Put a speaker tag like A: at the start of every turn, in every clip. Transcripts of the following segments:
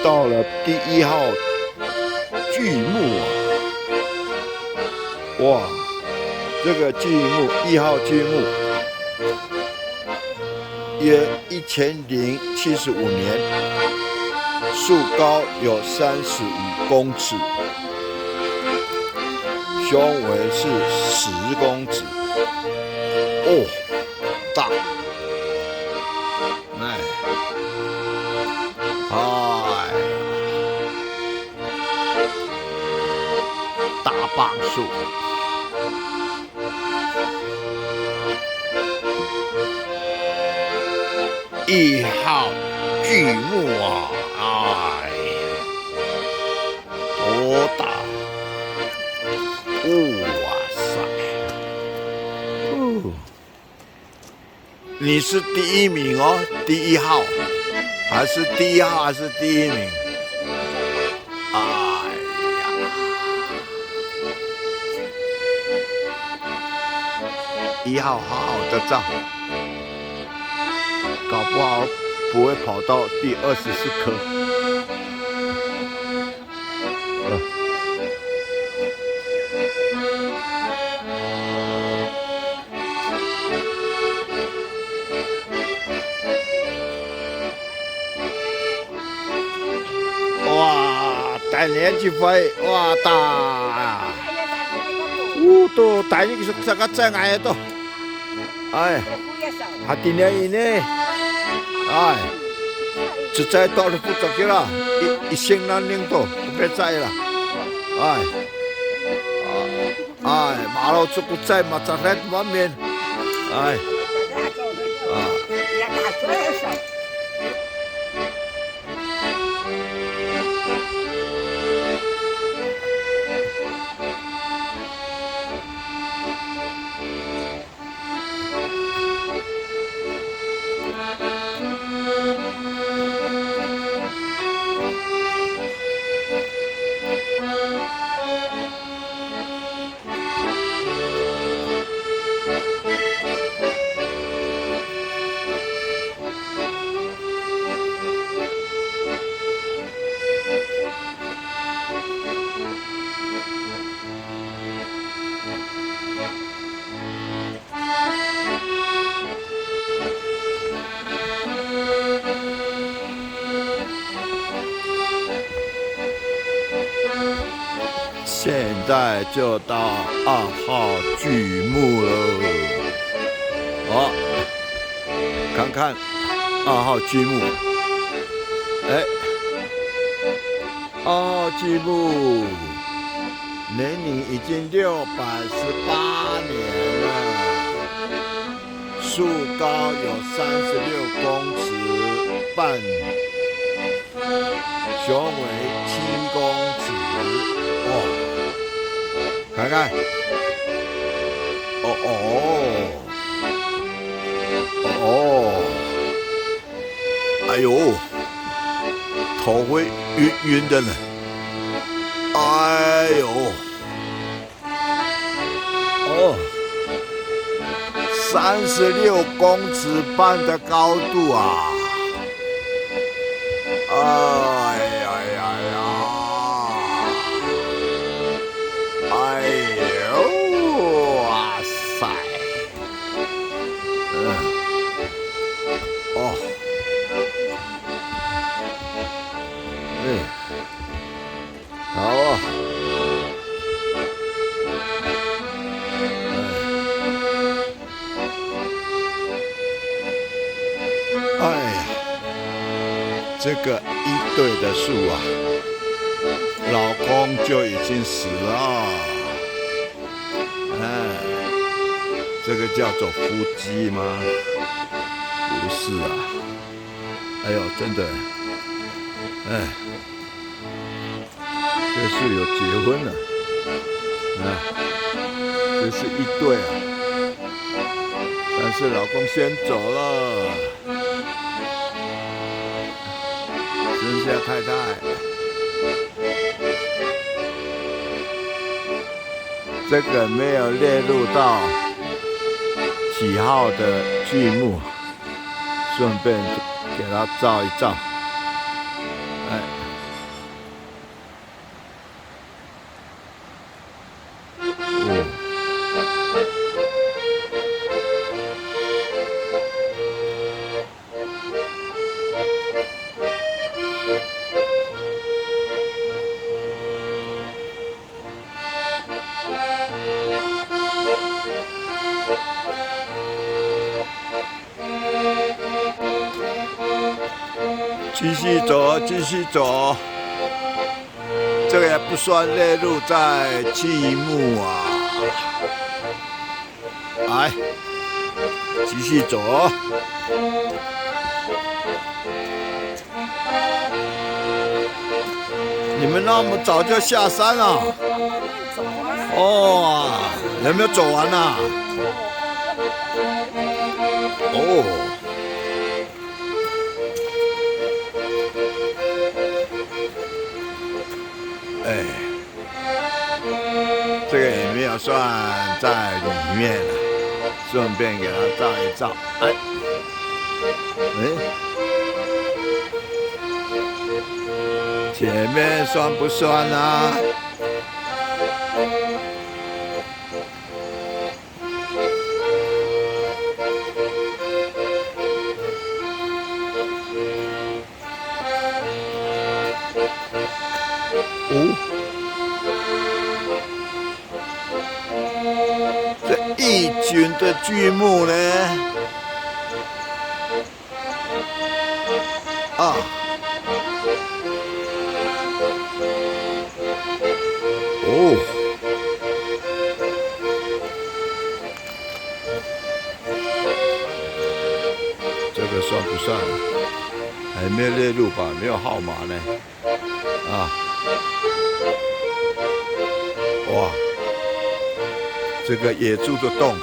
A: 到了第1号巨木啊！哇，这个巨木1号巨木约1075年，树高有35公尺，胸围是10公尺。哦，大！大棒树，1号巨木啊！多大！哇塞！你是第1名哦，第1号，还是第1号，还是第1名？1号好好的照，搞不好不会跑到第24颗。哇，大年纪飞，哇大！都大年纪这个真爱都。哎，还今年以内，哎，实在到了不着急了，一生难领导，别在了，马路出不在嘛，在那方面，现在就到2号巨木了，看看2号巨木，2号巨木年龄已经618年了，树高有36公尺半，胸围7公尺，看看，哎呦，头会晕的呢，哎呦，36公尺半的高度啊，哇塞，好啊，这个1对的树啊，老公就已经死了，这个叫做夫妻吗？不是啊，哎呦，真的，这树有结婚了，这是1对啊，但是老公先走了，生下太太，这个没有列入到几号的剧目，顺便给他照一照。继续走，继续走。这个也不算列入在剧目啊。来，继续走。你们那么早就下山了？哦，有没有走完啊？哦。哎，这个也没有算在里面了，顺便给它照一照。前面算不算啊？这义军的剧目呢？啊！哦，这个算不算？还没有列入吧？没有号码呢。啊！哇，这个野猪的洞，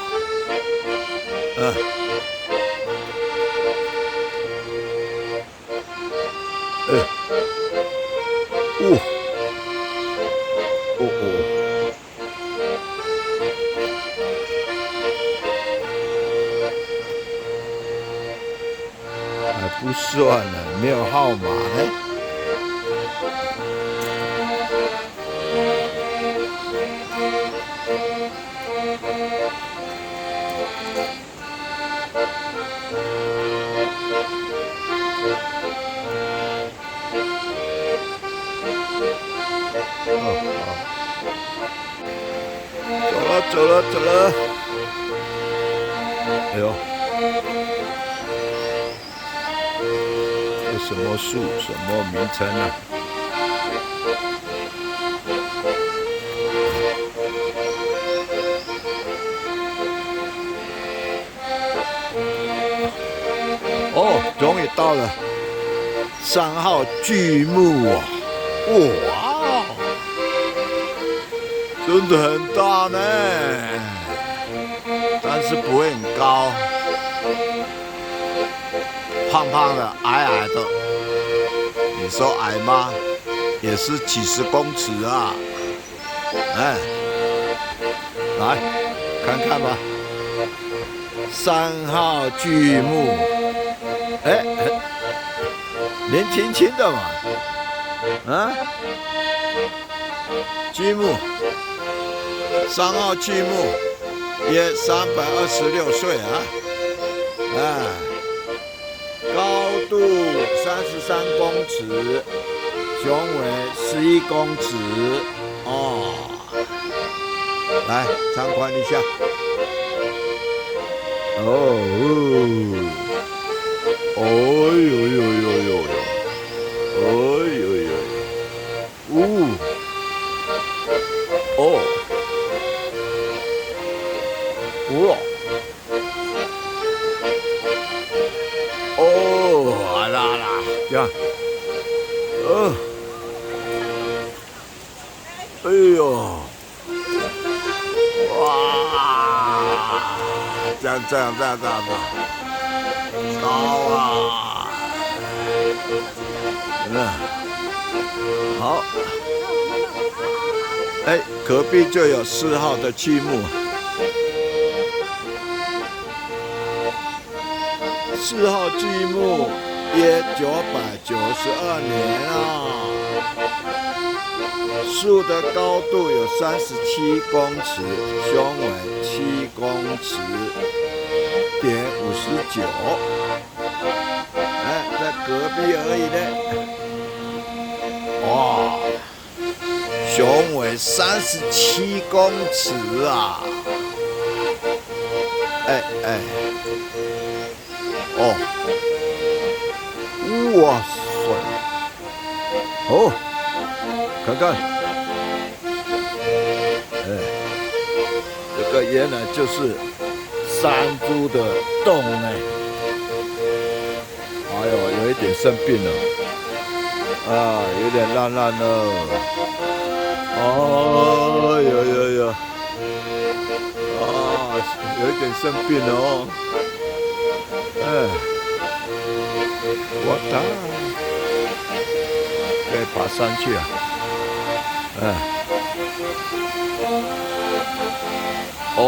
A: 还不算呢，没有号码呢。走了。哎呦，这什么树？什么名称啊？哦，终于到了3号巨木啊！哇，真的很大呢，但是不会很高，胖胖的，矮矮的。你说矮吗？也是几十公尺啊！哎，来看看吧，3号巨木。哎，年轻轻的嘛，啊，巨木，3号巨木，约326岁啊，高度33公尺，雄伟11公尺，哦，来参观一下，哦呦，这样，哎呦，哇，这样，高啊！好，哎，隔壁就有4号的巨木，4号巨木约992年啊，树的高度有37公尺，雄伟7公尺点59。在隔壁而已呢。哇，雄伟37公尺啊！哇塞！哦，看看，哎，这个原来就是山猪的洞呢。哎呦，有一点生病了，啊，有点烂烂了。哦，有，啊，有一点生病了哦。哎，我的，可以爬上去啊。哎，哦，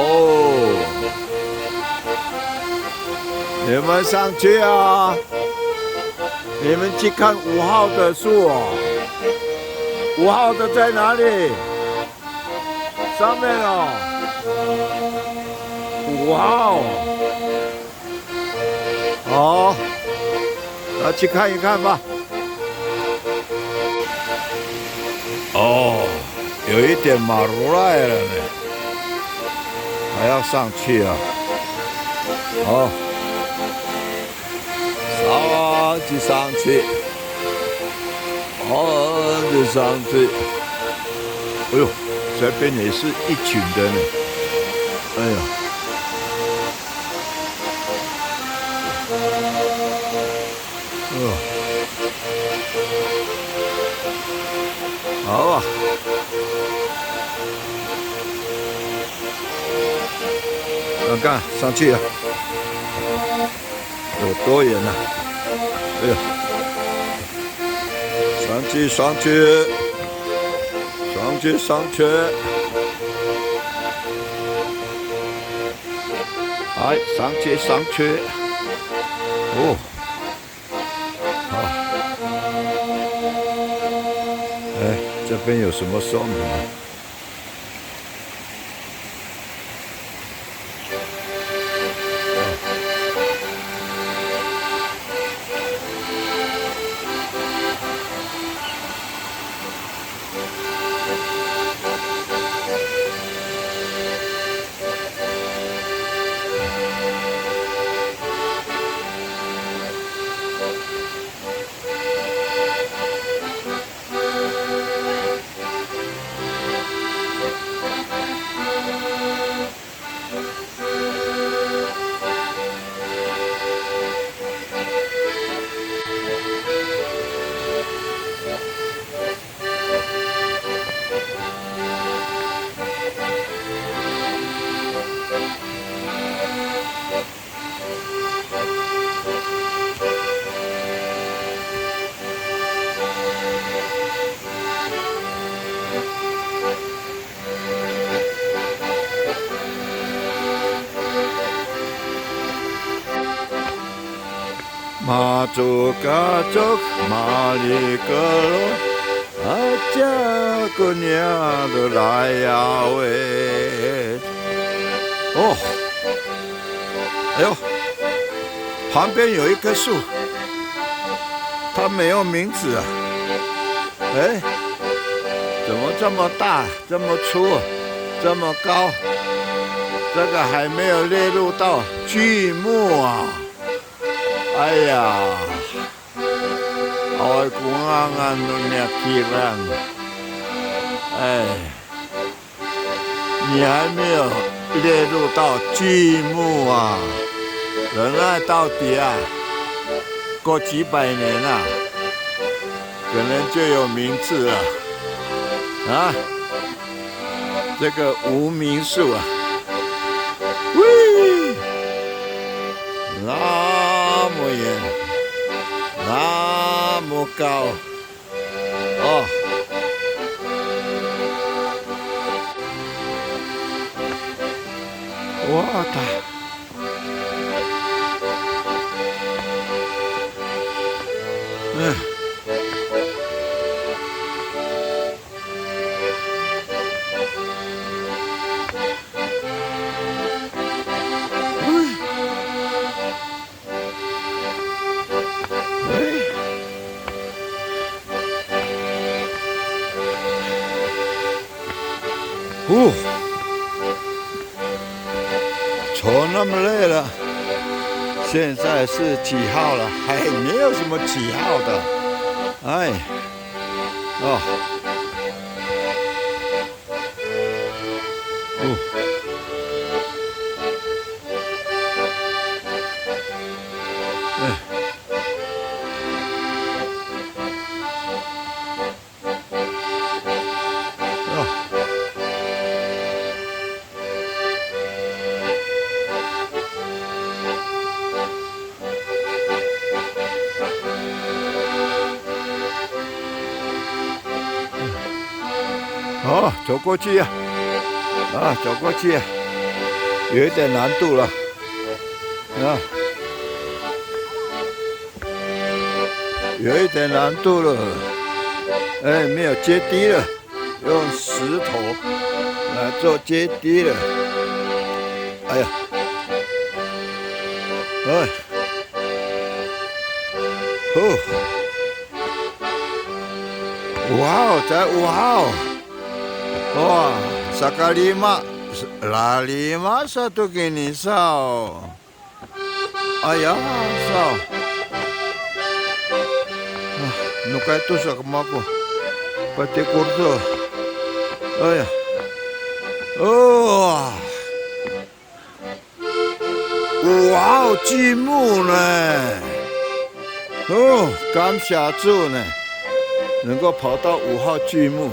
A: 你们上去啊！你们去看5号的树哦。5号的在哪里？上面哦。5号。好，那去看一看吧。哦，有一点马路赖了呢，还要上去啊。好，上去，上去。哎呦，这边也是一群的呢。哎呀。好啊，看看上去啊，有多远啊？哎呀，上去，上去，哎，上去，哦。哎，这边有什么说明呢？马祖家族马里格罗，这个娘的来呀喂！哦，哎呦，旁边有一棵树，它没有名字啊。哎，怎么这么大，这么粗，这么高？这个还没有列入到巨木啊！哎呀，我公都那皮烂，哎，你还没有列入到巨木啊？人类到底啊，过几百年啊，可能就有名字了啊！这个无名树啊，喂，那么远，那么高，哦，我的。走那么累了，现在是几号了？还没有什么几号的。哎，哦，哦，走过去呀，走过去呀，有一点难度了，有一点难度了，哎，没有阶梯了，用石头来做阶梯了，哎呀，哎，哇哦，在哇哦。Wah, sekali mak lali masa tuh gini sao. Ayah sao. Nukai tu sa kemaku. Pati kurso. Ayah. Oh. Wow, 积木呢？哦，感谢主呢，能够跑到5号巨木。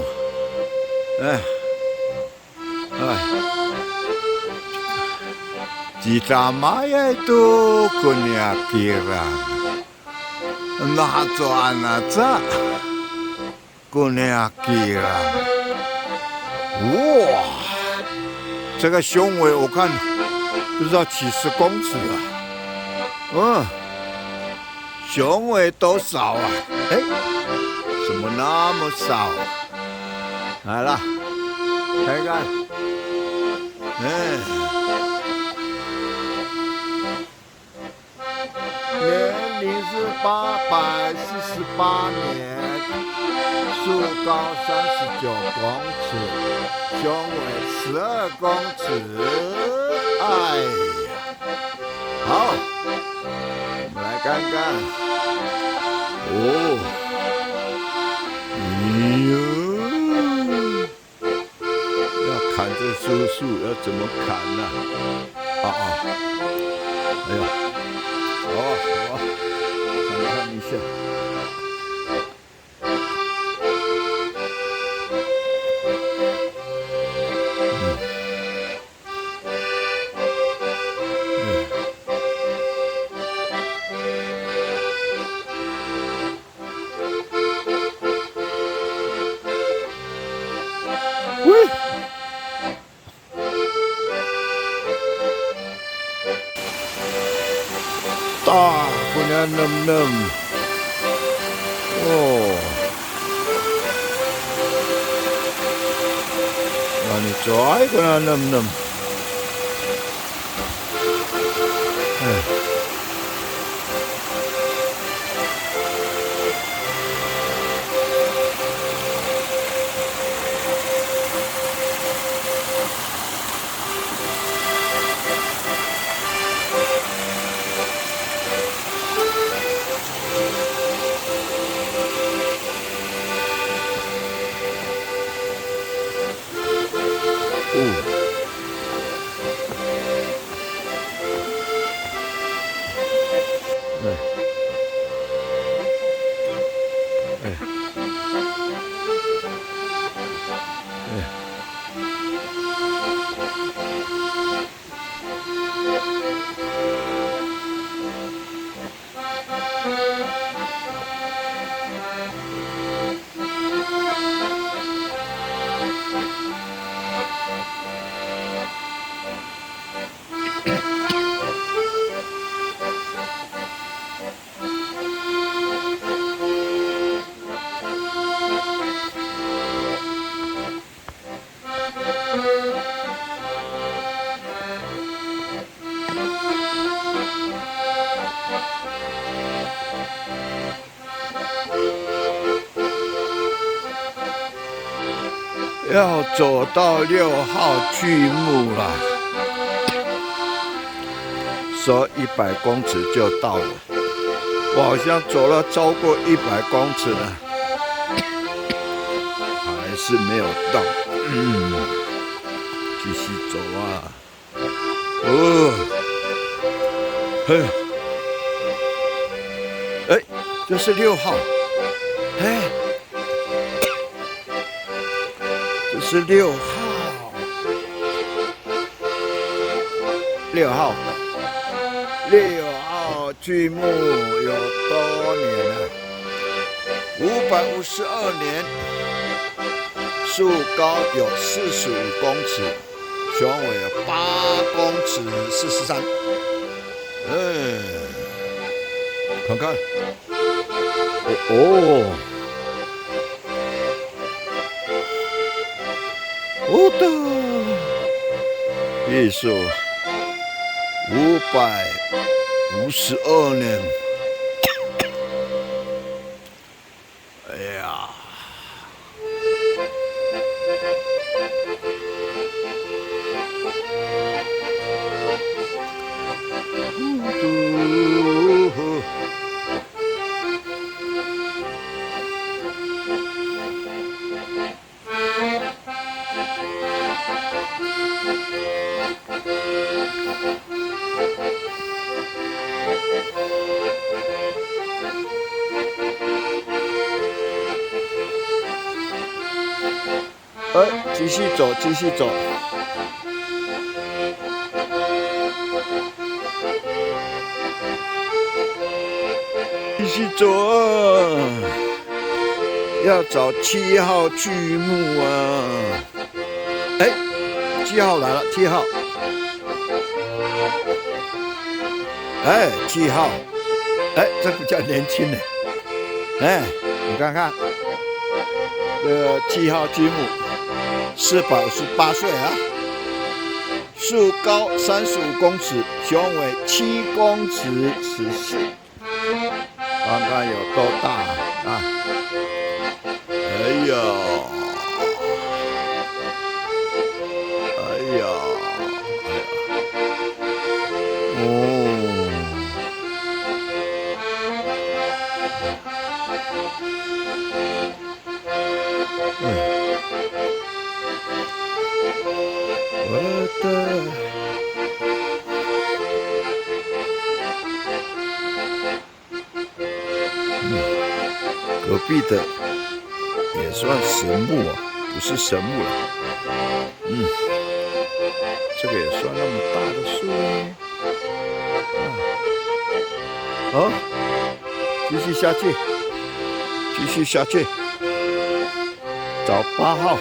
A: Jika maya itu kunia kira, nato anata kunia kira， 哇，这个雄伟我看不知道几10公尺啊，雄伟多少啊？哎，怎么那么少？来了，看看，年龄是848年，树高39公尺，雄伟12公尺。哎呀，好，我们来看看。要砍这树要怎么砍呢？哎呀，好，看一下。大punya nem-nem. Ini coy kena nem-nem.要走到6号巨木了，说100公尺就到了，我好像走了超过100公尺了，还是没有到。继续走啊！嘿，这是6号，这是6号，6号巨木有多年了？552年，树高有45公尺，雄伟有8公尺43。看看，的艺术552年，哎呀！继续走，继续走。继续走啊！要找7号巨木啊！7号来了，7号。7号，这比较年轻呢。你看看，这个7号巨木，458岁啊，树高35公尺，雄伟7公尺14，看看有多大啊！哎呀！隔壁的也算神木啊，不是神木了。这个也算那么大的树呢。继续下去，继续下去，找8号。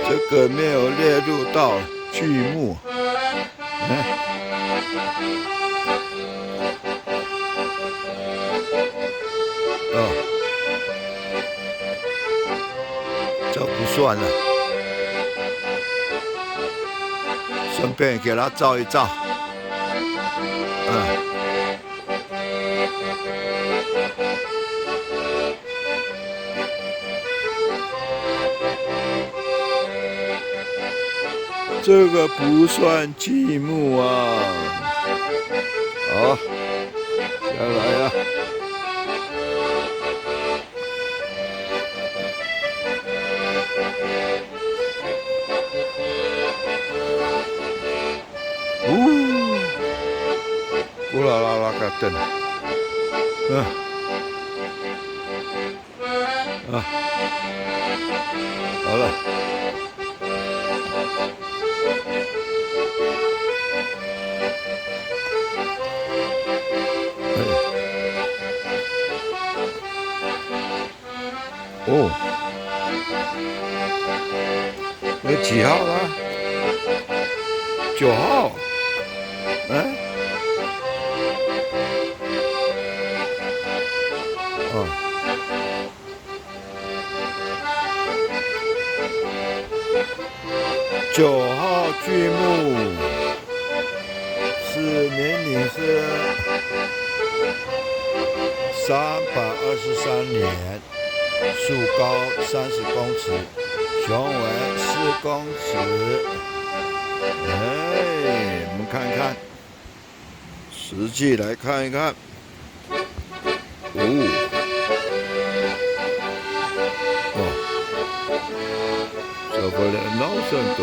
A: 这个没有列入到巨木，这不算了，顺便给它照一照，这个不算巨木啊！好，下来呀！乌啦啦啦个灯，好了。有几号了？9号。9号巨木是年龄是323年，树高30公尺，雄伟4公尺。哎，我们看看，实际来看一看。这不了老深度。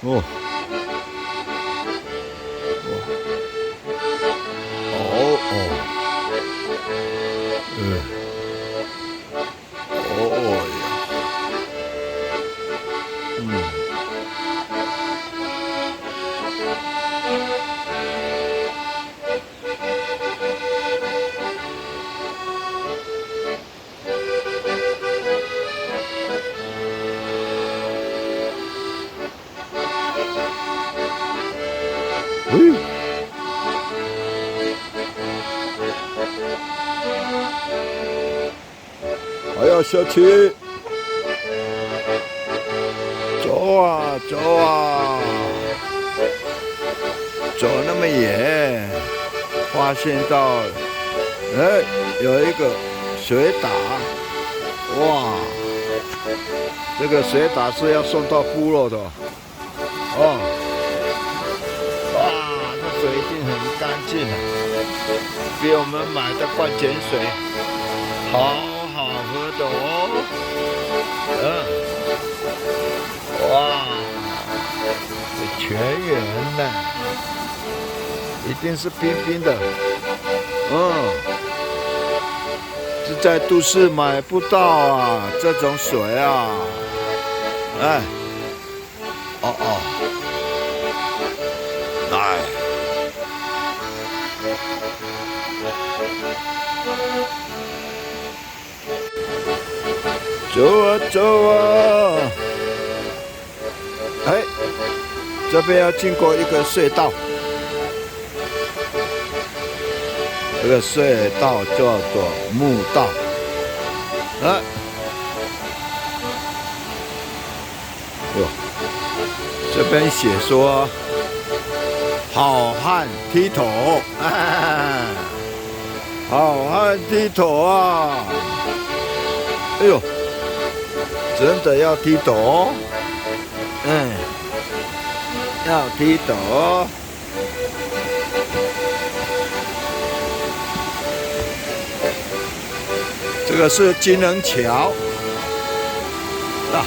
A: 哦。还要下去，走啊走啊，走那么远，发现到，有一个水打，哇，这个水打是要送到部落的，哦，哇，这水一定很干净啊，比我们买的矿泉水好。好喝的哦，哇，这泉源呢，一定是冰冰的，这在都市买不到啊，这种水啊，哎，来。走啊走啊！哎，这边要经过一个隧道，这个隧道叫做墓道。这边写说好汉剃头，好汉剃头啊！哎呦！真的要剃头，要剃头。这个是金人桥啊，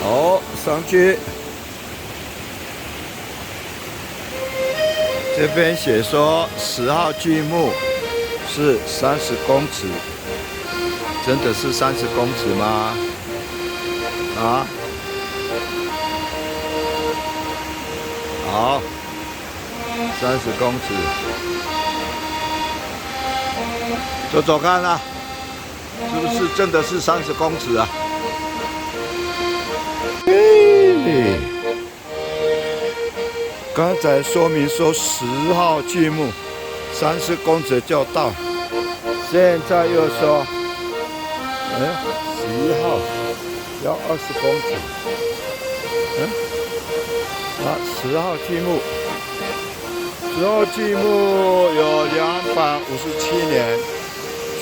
A: 好，上去。这边写说10号巨木是30公尺，真的是30公尺吗？啊？好，30公尺，走走看啊，是不是真的是30公尺啊？刚才说明说10号巨木30公尺就到，现在又说11号要20公尺，10号巨木，10号巨木有257年，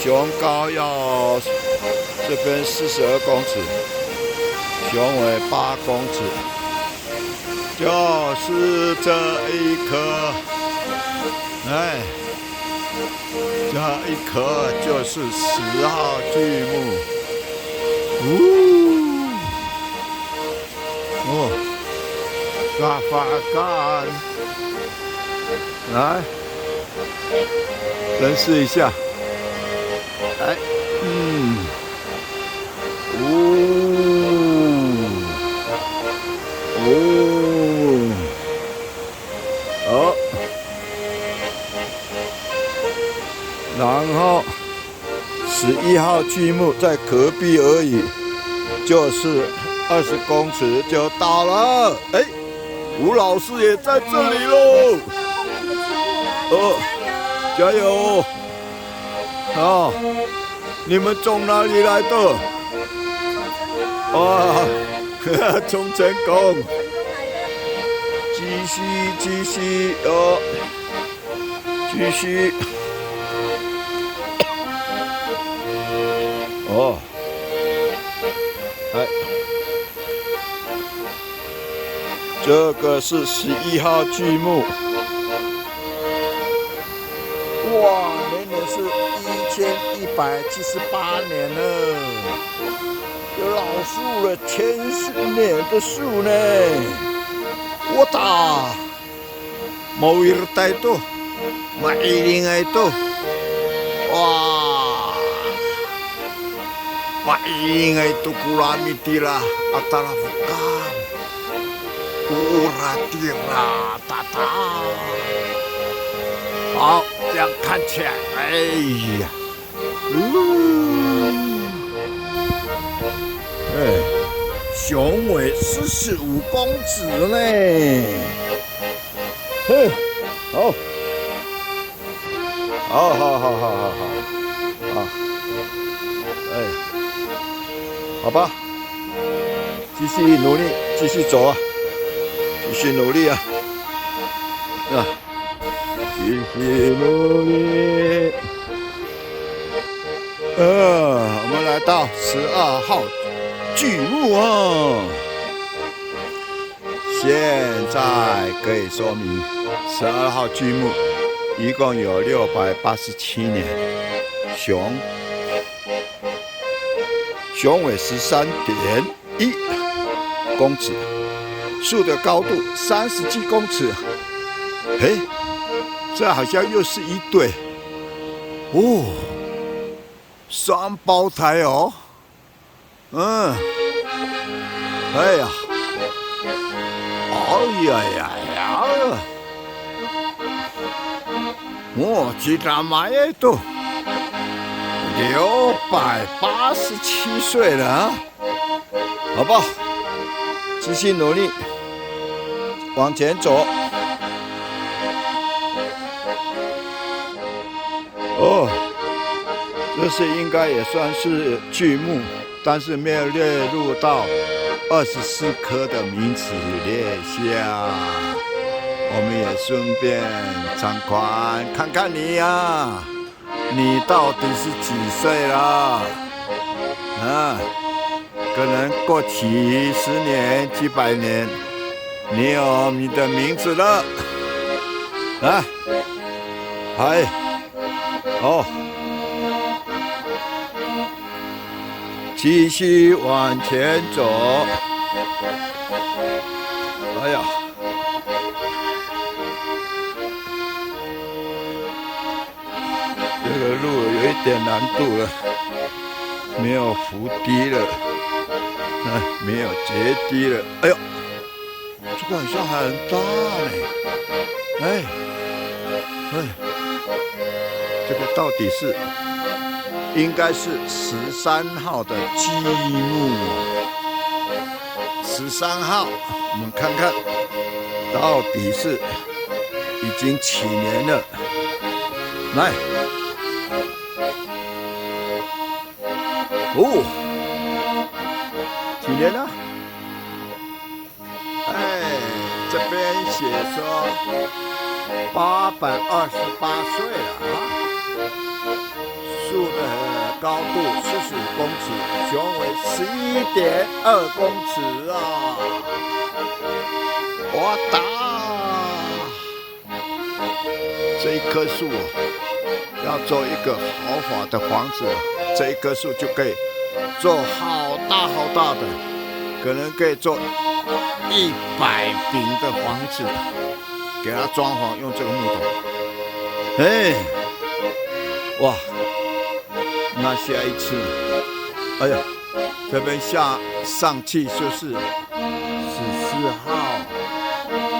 A: 雄高要这边42公尺。雄伟8公尺，就是这一棵，这一棵就是10号巨木，嘎发干，来，认识一下，来，然后11号巨木在隔壁而已，就是20公尺就到了。哎，吴老师也在这里喽！加油！啊，你们从哪里来的？哇，从成功。继续哦，继续。哦，哎，这个是11号巨木。哇，年年是1178年了，有老树了，1000年的树呢。我打，冇ir tay to, maingay to. Wah, maingay to kulamitira atarafukan. Uratira tata. 好，这样看起来，哎呀，雄伟45公尺呢，嘿，好，哎，好吧，继续努力，继续走啊，继续努力啊，继续努力。我们来到12号巨木啊！现在可以说明12号巨木一共有687年，雄伟13.1公尺，树的高度30几公尺。哎，这好像又是一对哦，双胞胎哦。哎呀，我居然买到687岁了啊！好不好？继续努力，往前走。哦，这是应该也算是巨木，但是没有列入到24棵的名词列下。我们也顺便参观看看你呀，你到底是几岁了？可能过几十年、几百年，你有你的名字了啊！继续往前走。哎呀，这个路有一点难度了，没有扶梯了，没有阶梯了。哎呦，这个好像很大呢。这个到底是？应该是13号的巨木，13号，我们看看到底是已经几年了。来，几年了？这边写说828岁了啊。树的高度45公尺，雄伟11.2公尺啊！我打这一棵树要做一个豪华的房子，这一棵树就可以做好大的，可能可以做100平的房子，给它装潢用这个木头。哇！那下一次，哎呀，这边上去就是14号，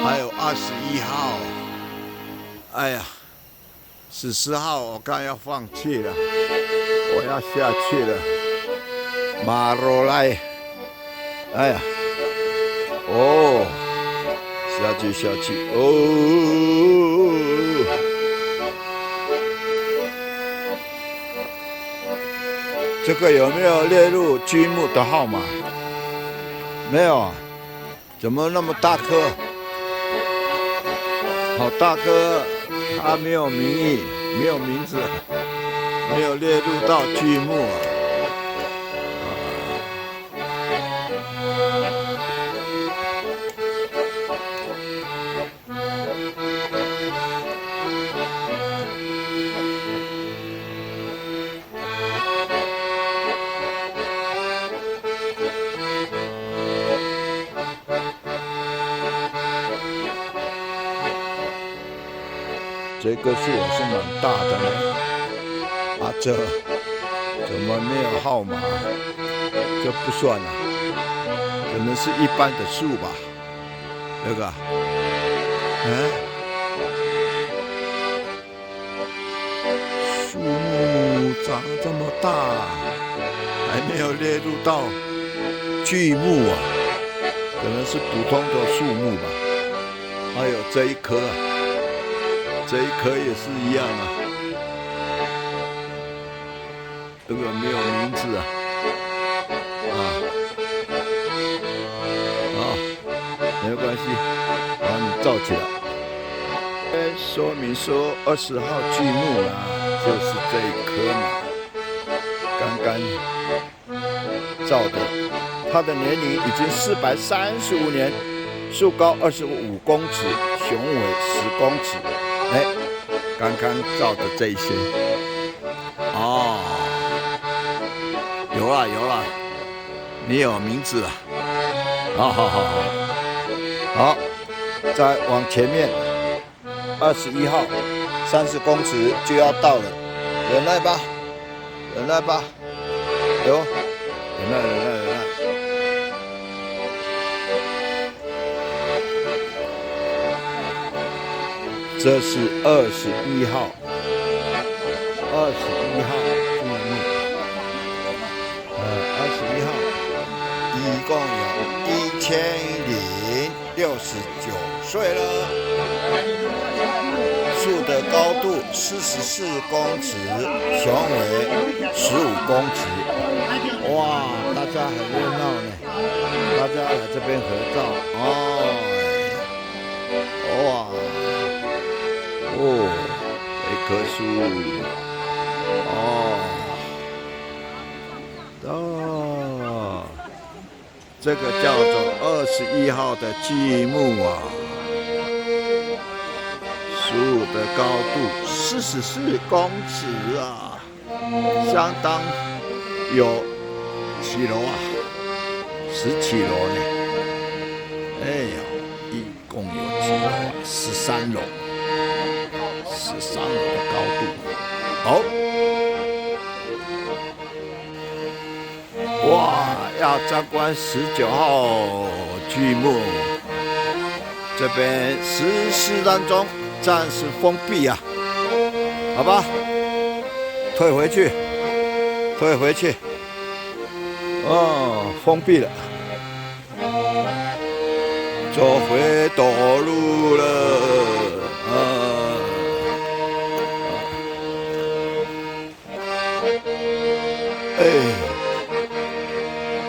A: 还有21号。哎呀，14号我刚要放弃了，我要下去了，马罗莱，哎呀，哦，下去，哦，这个有没有列入剧目的号码？没有啊，怎么那么大颗？好大颗，它没有名义，没有名字，没有列入到剧目啊。这个树也是蛮大的呢，啊，这怎么没有号码？这不算了，可能是一般的树吧。这个，树木长这么大，还没有列入到剧目啊，可能是普通的树木吧。还有这一棵啊。这一棵也是一样啊，这个没有名字啊，没有关系，把你罩起来。说明说20号剧目啦，就是这一棵嘛，刚刚照的，它的年龄已经435年，树高25公尺，雄伟10公尺。刚刚照的这一些，有了，你有名字了，好，再往前面，21号，30公尺就要到了，忍耐吧，有，忍耐。这是21号剧目，21号，一共有1069岁了。树的高度44公尺，雄伟15公尺。哇，大家很热闹呢，大家来这边合照哇。这棵树，这个叫做21号的剧目啊，树的高度44公尺啊，相当有几楼啊？10几楼呢？一共有几楼啊？13楼。13楼的高度，好，哇，要参观19号剧目，这边14当中暂时封闭啊，好吧，退回去，封闭了，走回斗路了。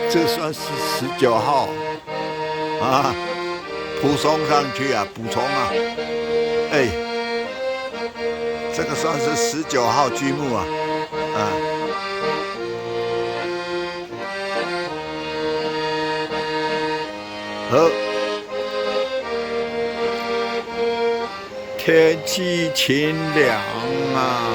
A: 这算是19号啊，补充上去啊，这个算是19号剧目啊，好，天气晴凉啊。